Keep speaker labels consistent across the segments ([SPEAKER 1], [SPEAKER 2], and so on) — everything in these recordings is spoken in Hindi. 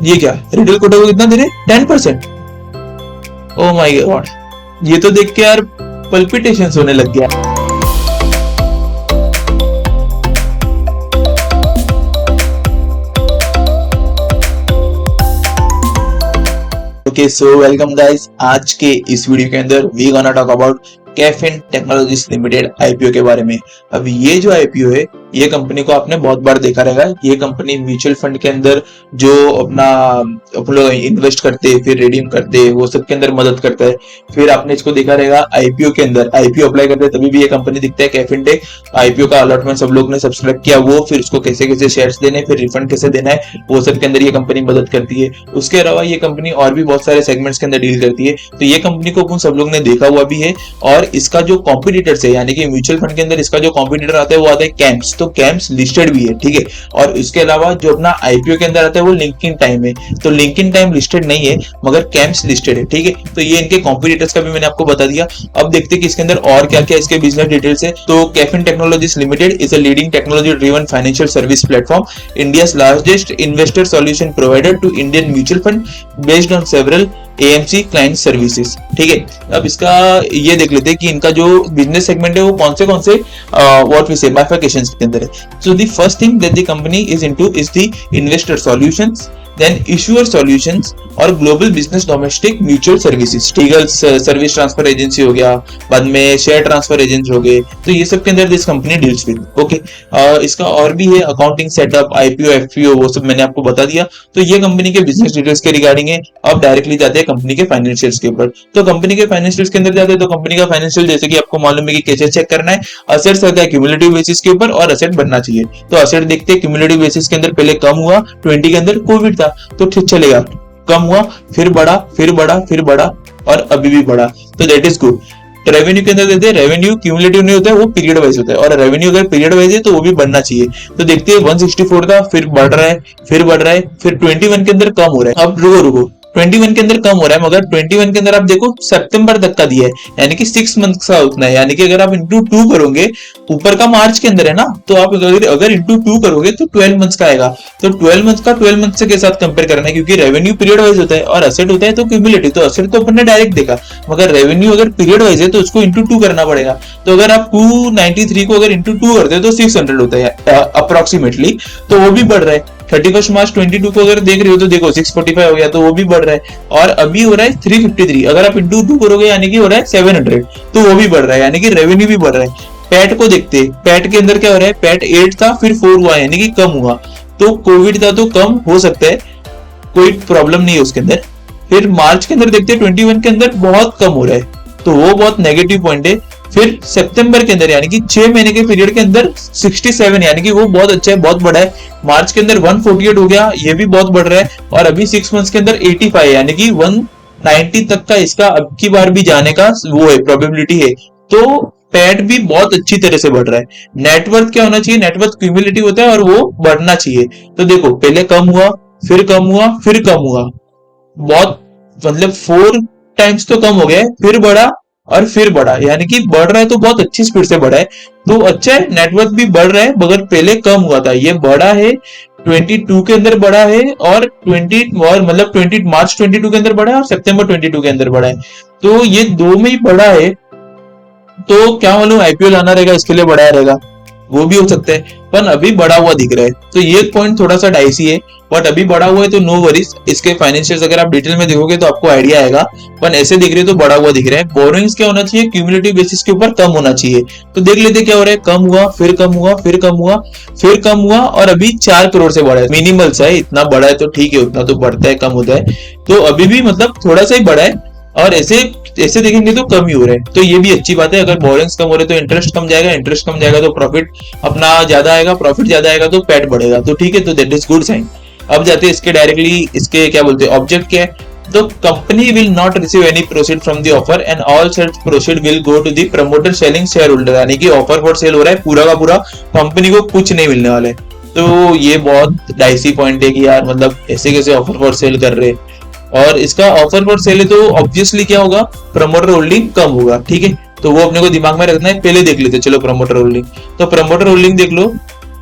[SPEAKER 1] ये क्या रिटेल कोटा को कितना दे रहे, 10%। ओ माय गॉड, ये तो देख के यार पल्पिटेशंस होने लग गया। ओके सो वेलकम गाइस, आज के इस वीडियो के अंदर we gonna talk about KFin technologies limited IPO के बारे में। अब ये जो आईपीओ है, ये कंपनी को आपने बहुत बार देखा रहेगा। ये कंपनी म्यूचुअल फंड के अंदर जो अपना इन्वेस्ट करते हैं, फिर रिडीम करते हैं, वो सब के अंदर मदद करता है। फिर आपने इसको देखा रहेगा आईपीओ के अंदर, आईपीओ अप्लाई करते हैं तभी भी ये कंपनी दिखता है, कैफिन टेक। आईपीओ का अलॉटमेंट सब लोग ने सब्सक्राइब किया, वो फिर उसको कैसे कैसे शेयर्स देने, फिर रिफंड कैसे देना है, वो सब के अंदर ये कंपनी मदद करती है। उसके अलावा ये कंपनी और भी बहुत सारे सेगमेंट्स के अंदर डील करती है। तो ये कंपनी को अपन सब लोग ने देखा हुआ भी है। और इसका जो कॉम्पिटिटर्स है, यानी कि म्यूचुअल फंड के अंदर इसका जो कॉम्पिटिटर आता है वो आता है कैंप्स। तो कैंप्स लिस्टेड भी है, ठीक है। और इसके अलावा जो अपना आईपीओ के अंदर आता है वो लिंकिंग टाइम है। तो लिंकिंग टाइम लिस्टेड नहीं है, मगर कैंप्स लिस्टेड है, ठीक है। तो ये इनके कॉम्पिटिटर्स का भी मैंने आपको बता दिया। अब देखते हैं कि इसके अंदर और क्या क्या इसके बिजनेस डिटेल्स है। तो KFin technologies limited is a leading technology driven financial service platform, India's largest investor solution provider to Indian mutual fund based on several AMC client services, ठीक है। अब इसका ये देख लेते हैं कि इनका जो बिजनेस सेगमेंट है वो कौन से व्हाट वी से बाइफरकेशंस के अंदर है। So the first thing that the company is into is the investor solutions, then issuer solutions और global business domestic mutual services, ठीक है। सर्विस ट्रांसफर एजेंसी हो गया, बाद में शेयर ट्रांसफर एजेंट हो गए, तो ये सब के अंदर this company deals with, okay. इसका और भी है अकाउंटिंग सेटअप, आईपीओ, एफपीओ, वो सब मैंने आपको बता दिया। तो ये कंपनी के बिजनेस डिटेल्स के रिगार्डिंग है। अब डायरेक्टली जाते हैं कंपनी के फाइनेंशियल्स के ऊपर। तो कंपनी के फाइनेंशियल्स के अंदर जाते हैं तो कंपनी का फाइनेंशियल जैसे कि आपको मालूम है कि कैसे चेक करना है, असेट्स होता है क्यूमुलेटिव बेसिस के ऊपर और असेट बनना चाहिए। तो असेट देखते हैं क्यूमुलेटिव बेसिस के अंदर पहले कम हुआ, 20 के अंदर कोविड था तो ठीक चलेगा, कम हुआ, फिर बढ़ा, फिर बढ़ा, फिर बढ़ा और अभी भी बढ़ा, तो दैट इज गुड। रेवेन्यू के अंदर देते हैं, रेवेन्यू क्यूमुलेटिव नहीं होता है, वो पीरियड वाइज होता है, और रेवेन्यू अगर पीरियड वाइज है तो वो भी बढ़ना चाहिए। तो देखते हैं 164 था, फिर बढ़ रहा है, फिर बढ़ रहा है, फिर 21 के अंदर कम हो रहा है। अब रुको 21 के अंदर कम हो रहा है, मगर 21 के अंदर आप देखो सितंबर तक का दिया है, यानी कि 6 मंथ का उतना है। यानी कि अगर आप इंटू 2 करोगे, ऊपर का मार्च के अंदर है ना, तो आप अगर इंटू 2 करोगे तो 12 मंथ्स का आएगा। तो 12 मंथ का 12 मंथ से के साथ कंपेयर करना है, क्योंकि रेवेन्यू पीरियड वाइज होता है और असेट होता है तो क्यूमुलेटिव। तो असेट तो अपन ने डायरेक्ट देखा, मगर रेवेन्यू अगर पीरियड वाइज है तो उसको इंटू 2 करना पड़ेगा। तो अगर आप 293 को अगर इंटू 2 करते हो तो 600 होता है अप्रोक्सीमेटली, तो वो भी बढ़ रहा है। 31 मार्च 22 को अगर देख रहे हो तो देखो 645 हो गया, तो वो भी बढ़ रहा है। और अभी हो रहा है 353, अगर आप इंटू 2 करोगे यानी कि हो रहा है 700, तो वो भी बढ़ रहा है, यानी कि रेवेन्यू भी बढ़ रहा है। पैट को देखते हैं, पैट के अंदर क्या हो रहा है, पैट 8 था फिर 4 हुआ, यानी कि कम हुआ। तो कोविड था तो कम हो सकता है, कोई प्रॉब्लम नहीं है उसके अंदर। फिर मार्च के अंदर देखते हैं 21 के अंदर बहुत कम हो रहा है, तो वो बहुत नेगेटिव पॉइंट है। फिर सितंबर के अंदर यानी कि 6 महीने के पीरियड के अंदर 67, यानी कि वो बहुत अच्छा है, बहुत बड़ा है। मार्च के अंदर 148 हो गया, ये भी बहुत बढ़ रहा है। और अभी 6 मंथ्स के अंदर 85, यानी कि 190 तक का इसका अब की बार भी जाने का वो है, प्रोबेबिलिटी है। तो पैट भी बहुत अच्छी तरह से बढ़ रहा है। नेटवर्थ क्या होना चाहिए, नेटवर्थ क्यूमुलेटिव होता है और वो बढ़ना चाहिए। तो देखो पहले कम हुआ, फिर कम हुआ, फिर कम हुआ, बहुत मतलब 4 टाइम्स तो कम हो गया है, फिर बढ़ा और फिर बढ़ा, यानी कि बढ़ रहा है तो बहुत अच्छी स्पीड से बढ़ा है। तो अच्छा है, नेटवर्क भी बढ़ रहा है, मगर पहले कम हुआ था, ये बढ़ा है 22 के अंदर बढ़ा है, और 20 मार्च 22 के अंदर बढ़ा है और सितंबर 22 के अंदर बढ़ा है। तो ये दो में ही बढ़ा है। तो क्या मालूम आईपीओ लाना रहेगा इसके लिए बढ़ाया रहेगा, वो भी हो सकता है, पर अभी बढ़ा हुआ दिख रहा है। तो ये पॉइंट थोड़ा सा डाइसी है, बट अभी बढ़ा हुआ है तो नो वरीज। इसके फाइनेंशियल्स अगर आप डिटेल में देखोगे तो आपको आइडिया आएगा, पर ऐसे दिख रहे हो तो बढ़ा हुआ दिख रहा है। बोरोइंग्स क्या होना चाहिए, क्यूमुलेटिव बेसिस के ऊपर कम होना चाहिए। तो देख लेते क्या हो रहा है, कम हुआ, फिर कम हुआ, फिर कम हुआ, फिर कम हुआ, और अभी 4 करोड़ से बढ़ा है। मिनिमल्स है, इतना बड़ा है तो ठीक है, उतना तो बढ़ता है, कम होता है। तो अभी भी मतलब थोड़ा सा ही बढ़ा है, और ऐसे देखेंगे तो कम ही हो रहा है। तो ये भी अच्छी बात है। अगर बोरिंग्स कम हो रहे तो इंटरेस्ट कम जाएगा, इंटरेस्ट कम जाएगा तो प्रॉफिट अपना ज्यादा आएगा, प्रॉफिट ज्यादा आएगा तो पैट बढ़ेगा, तो ठीक है, तो दैट इज गुड साइन। अब जाते हैं इसके डायरेक्टली, इसके क्या बोलते हैं ऑब्जेक्ट क्या है। तो company will not receive any proceed from the offer and all such proceed will go to the promoter selling shareholder, यानी कि ऑफर फॉर सेल हो रहा है पूरा का पूरा, कंपनी को कुछ नहीं मिलने वाला है। तो ये बहुत डाइसी पॉइंट है कि यार मतलब ऐसे कैसे ऑफर फॉर सेल कर रहे हैं। और इसका ऑफर फॉर सेल है तो ऑब्वियसली क्या होगा, प्रमोटर होल्डिंग कम होगा, ठीक है। तो वो अपने को दिमाग में रखना है। पहले देख लेते चलो प्रमोटर होल्डिंग। तो प्रमोटर होल्डिंग देख लो,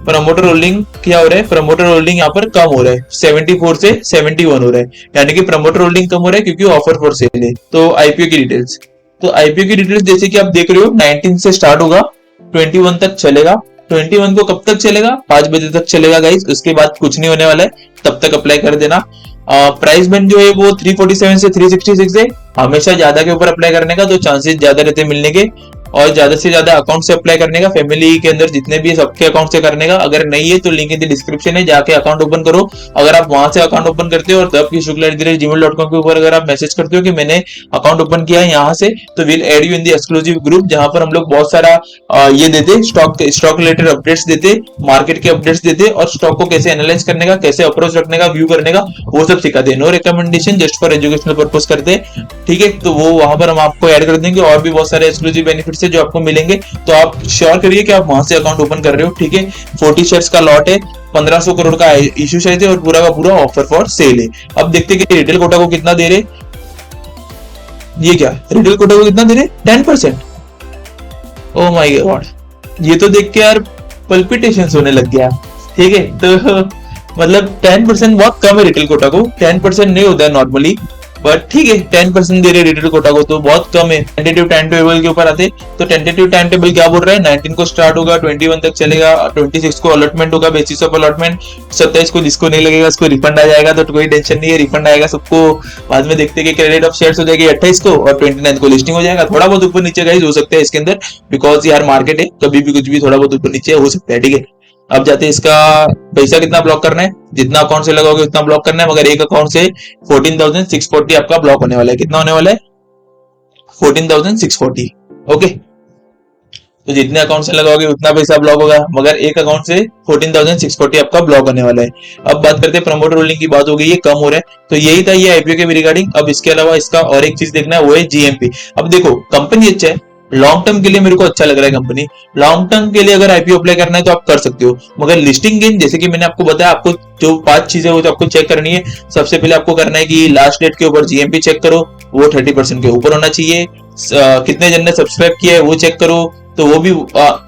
[SPEAKER 1] प्रमोटर होल्डिंग क्या हो रहा है, प्रमोटर होल्डिंग यहाँ पर कम हो रहा है, 74 से 71 हो रहा है, यानी कि प्रमोटर होल्डिंग कम हो रहा है क्योंकि ऑफर फॉर सेल है। तो आईपीओ की डिटेल्स, तो आईपीओ की डिटेल्स जैसे कि आप देख रहे हो 19 से स्टार्ट होगा, 21 तक चलेगा। 21 को कब तक चलेगा, 5 बजे तक चलेगा गाइस, उसके बाद कुछ नहीं होने वाला है, तब तक अप्लाई कर देना। प्राइस बैंड जो है वो 347 से 366 है, हमेशा ज्यादा के ऊपर अप्लाई करने का तो चांसेस ज्यादा रहते हैं मिलने के, और ज्यादा से ज्यादा अकाउंट से अप्लाई करने का, फैमिली के अंदर जितने भी है सबके अकाउंट से करने का। अगर नहीं है तो लिंक इन द डिस्क्रिप्शन है, जाके अकाउंट ओपन करो। अगर आप वहां से अकाउंट ओपन करते हो और तब की शुक्ला@gmail.com के ऊपर अगर आप मैसेज करते हो कि मैंने अकाउंट ओपन किया है यहाँ से, तो will add you in the exclusive group, जहां पर हम लोग बहुत सारा ये देते, स्टॉक रिलेटेड अपडेट्स देते, मार्केट के अपडेट्स देते, और स्टॉक को कैसे एनालाइज करने का, कैसे अप्रोच रखने का, व्यू करने का, वो सब सिखाते हैं। No recommendation, just for educational purpose करते हैं, ठीक है। तो वो वहां पर हम आपको ऐड कर देंगे, और भी बहुत सारे एक्सक्लूसिव बेनिफिट्स है जो आपको मिलेंगे। तो आप श्योर करिए कि आप वहां से अकाउंट ओपन कर रहे हो, ठीक है। 40 शेयर्स का लॉट है, 1500 करोड़ का इश्यू साइज है, और पूरा का पूरा ऑफर फॉर सेल है। अब देखते हैं कि रिटेल कोटा को कितना दे रहे, ये क्या रिटेल कोटा को कितना दे रहे, 10%। ओ माय गॉड, ये तो देख के यार पल्पिटेशन होने लग गया, ठीक है। तो मतलब 10% बहुत कम है रिटेल कोटा को, 10% नहीं होता है नॉर्मली, बट ठीक है 10% दे रहे रिटेल कोटा को तो बहुत कम है। टेंटेटिव टाइम टेबल के ऊपर आते, तो टेंटेटिव टाइम टेबल क्या बोल रहा है, 19 को स्टार्ट होगा, 21 तक चलेगा, 26 को अलॉटमेंट होगा, बेसिस ऑफ अलॉटमेंट। 27 को जिसको नहीं लगेगा उसको रिफंड आ जाएगा, तो कोई टेंशन नहीं है, रिफंड आएगा सबको। बाद में देखते हैं कि क्रेडिट ऑफ शेयर्स हो जाएगी 28 को, और 29 को लिस्टिंग हो जाएगा। थोड़ा बहुत ऊपर नीचे गाइस हो सकता है इसके अंदर, बिकॉज यार मार्केट है, कभी भी कुछ भी थोड़ा बहुत ऊपर नीचे हो सकता है, ठीक है। अब जाते हैं इसका पैसा कितना ब्लॉक करना है, जितना अकाउंट से लगाओगे उतना ब्लॉक करना है, मगर एक अकाउंट से 14,640 आपका ब्लॉक होने वाला है। कितना होने वाला है, 14,640, ओके। तो जितने अकाउंट से लगाओगे उतना पैसा ब्लॉक होगा, मगर एक अकाउंट से 14,640 आपका ब्लॉक होने वाला है। अब बात करते हैं प्रमोटर होल्डिंग की, बात हो गई है, कम हो रहा है, तो यही था ये आईपीओ के रिगार्डिंग। अब इसके अलावा इसका और एक चीज देखना है, वो है जीएमपी। अब देखो कंपनी अच्छा है, लॉन्ग टर्म के लिए मेरे को अच्छा लग रहा है कंपनी, लॉन्ग टर्म के लिए अगर आईपीओ अप्लाई करना है तो आप कर सकते हो, मगर लिस्टिंग गेन जैसे कि मैंने आपको बताया, आपको जो 5 चीजें वो तो आपको चेक करनी है। सबसे पहले आपको करना है कि लास्ट डेट के ऊपर जीएमपी चेक करो, वो 30% के ऊपर होना चाहिए। कितने जन ने सब्सक्राइब किया है वो चेक करो, तो वो भी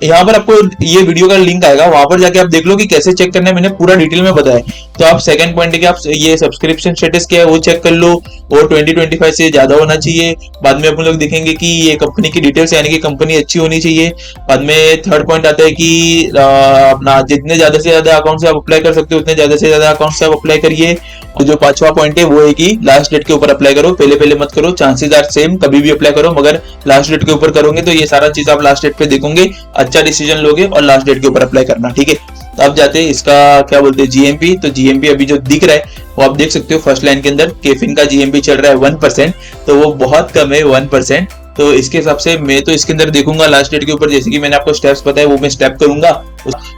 [SPEAKER 1] यहाँ पर आपको ये वीडियो का लिंक आएगा, वहां पर जाके आप देख लो कि कैसे चेक करना है, मैंने पूरा डिटेल में बताया। तो आप सेकंड पॉइंट है कि आप ये सब्सक्रिप्शन स्टेटस क्या है वो चेक कर लो, वो 20-25 से ज्यादा होना चाहिए। बाद में अपन लोग देखेंगे कि ये कंपनी की डिटेल्स, यानी कि कंपनी अच्छी होनी चाहिए। बाद में थर्ड पॉइंट आता है कि अपना जितने ज्यादा से ज्यादा अकाउंट से आप अप्लाई कर सकते हो उतने ज्यादा से ज्यादा अकाउंट से आप अप्लाई करिए। तो जो 5वां पॉइंट है वो है कि लास्ट डेट के ऊपर अप्लाई करो, पहले पहले मत करो, चांसेस आर सेम, कभी भी अप्लाई करो, मगर लास्ट डेट के ऊपर करोगे तो ये सारा चीज आप लास्ट डेट पे देखोगे, अच्छा डिसीजन लोगे, और लास्ट डेट के ऊपर अप्लाई करना, ठीक है। तो अब जाते हैं इसका क्या बोलते हैं जीएमपी। तो जीएमपी अभी जो दिख रहा है वो आप देख सकते हो फर्स्ट लाइन के अंदर, केफिन का जीएमपी चल रहा है 1%, तो वो बहुत कम है 1%। तो इसके हिसाब से मैं तो इसके अंदर देखूंगा लास्ट डेट के ऊपर, जैसे कि मैंने आपको स्टेप्स बताया वो मैं स्टेप करूंगा।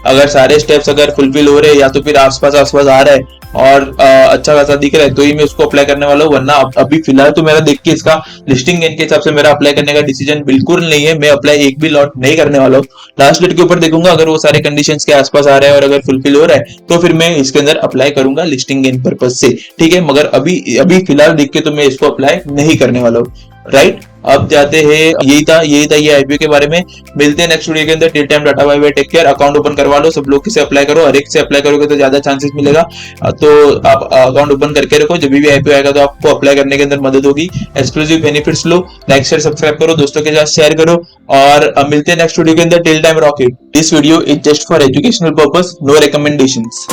[SPEAKER 1] अगर सारे स्टेप्स अगर फुलफिल हो रहे हैं या तो फिर आसपास आ रहा है और अच्छा खासा दिख रहा है तो ही मैं उसको अप्लाई करने वाला हूँ, वरना अभी फिलहाल तो मेरा देख के इसका लिस्टिंग गेन के हिसाब से मेरा अप्लाई करने का डिसीजन बिल्कुल नहीं है। मैं अप्लाई एक भी लॉट नहीं करने वाला हूँ, लास्ट डेट के ऊपर देखूंगा, अगर वो सारे कंडीशंस के आसपास आ रहे हैं और अगर फुलफिल हो रहा है तो फिर मैं इसके अंदर अप्लाई करूंगा लिस्टिंग गेन पर्पज से, ठीक है। मगर अभी फिलहाल देख के तो मैं इसको अप्लाई नहीं करने वाला हूँ, राइट। अब जाते हैं, यही था ये आईपीओ के बारे में। मिलते हैं नेक्स्ट वीडियो के अंदर, till time tata bye bye, take care. Account open करवा लो, सब लोग से अप्लाई करो, हर एक से अप्लाई करोगे तो ज्यादा चांसेस मिलेगा। तो आप अकाउंट ओपन करके रखो, जब भी आईपीओ आएगा तो आपको अप्लाई करने के अंदर मदद होगी, एक्सक्लूसिव बेनिफिट्स लो। लाइक शेयर सब्सक्राइब करो, दोस्तों के साथ शेयर करो, और मिलते हैं नेक्स्ट वीडियो के अंदर। Till time rock it, this video is just for educational purpose, no recommendations.